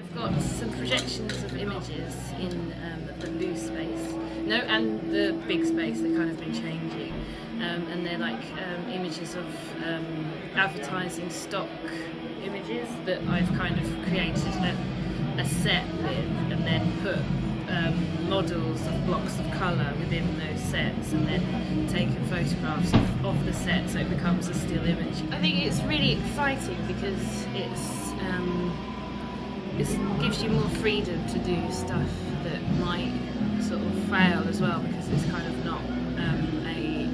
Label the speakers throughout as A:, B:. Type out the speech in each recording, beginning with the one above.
A: I've got some projections of images in the blue space. No, and the big space, they've kind of been changing. And they're like images of advertising stock images that I've kind of created a set with, and then put models of blocks of colour within those sets, and then taken photographs of the set so it becomes a still image. I think it's really exciting because it gives you more freedom to do stuff that might sort of fail as well, because it's kind of not a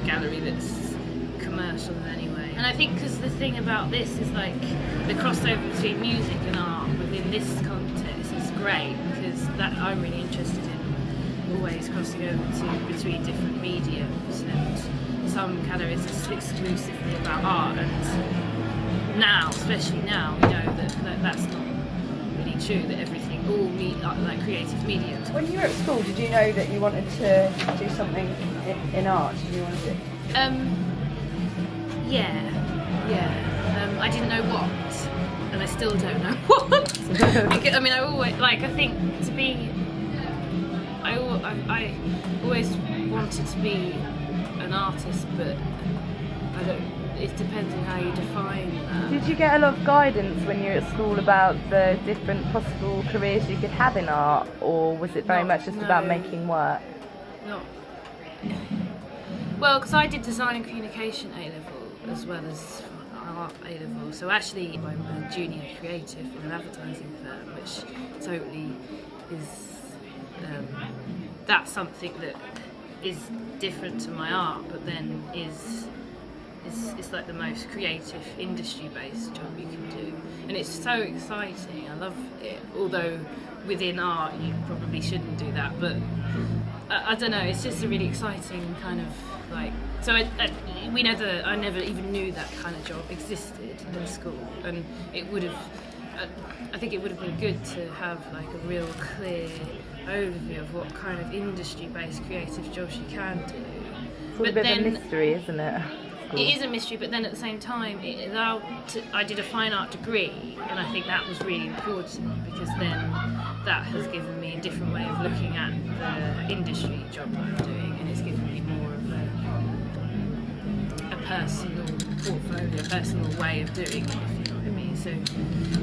A: gallery that's commercial in any way. And I think because the thing about this is like the crossover between music and art within this context is great, because that I'm really interested in always crossing over between different mediums, and some galleries are exclusively about art, and now, especially now, we know that that's not really true, that everything all like creative mediums.
B: When you were at school, did you know that you wanted to do something in art? Did you want to do?
A: Yeah. I didn't know what, and I still don't know what. Because, I mean, I think to be. I always wanted to be an artist, but I don't. It depends on how you define that.
B: Did you get a lot of guidance when you were at school about the different possible careers you could have in art, or was it very much just about making work?
A: Not. Well, because I did design and communication A-level as well as art A-level, so actually I'm a junior creative in an advertising firm, which totally is. That's something that is different to my art, but then it's like the most creative industry-based job you can do, and it's so exciting. I love it. Although within art you probably shouldn't do that, but I don't know. It's just a really exciting kind of like. So we never. I never even knew that kind of job existed in school, and it would have. I think it would have been good to have like a real clear overview of what kind of industry-based creative jobs you can do.
B: It's a bit of a mystery, isn't it?
A: It is a mystery, but then at the same time, I did a fine art degree, and I think that was really important, because then that has given me a different way of looking at the industry job that I'm doing, and it's given me more of a personal portfolio, a personal way of doing it, if you know what I mean. So,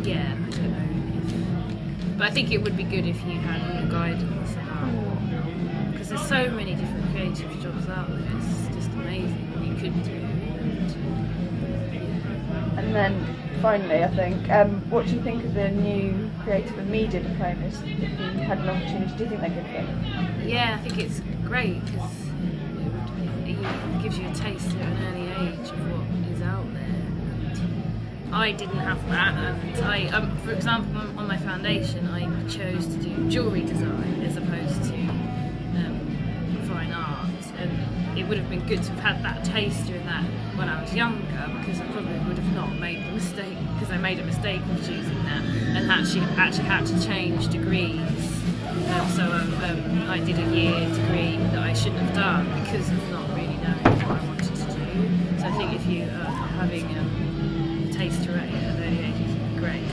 A: yeah, I don't know. But I think it would be good if you had more guidance about, because there's so many different creative jobs out there. It's just amazing what you could do.
B: And then finally, I think, what do you think of the new creative and media diplomas? If you had an opportunity, do you think they're good thing?
A: Yeah, I think it's great, because it gives you a taste at an early age of what is out there. And I didn't have that, and I, for example, on my foundation, I chose to do jewellery design as opposed to fine art, and it would have been good to have had that taste in that when I was younger, because I probably would have not made the mistake, because I made a mistake of choosing that and actually had to change degrees. So I did a year degree that I shouldn't have done because of not really knowing what I wanted to do. So I think if you are having a taste for it at an early age, it's great.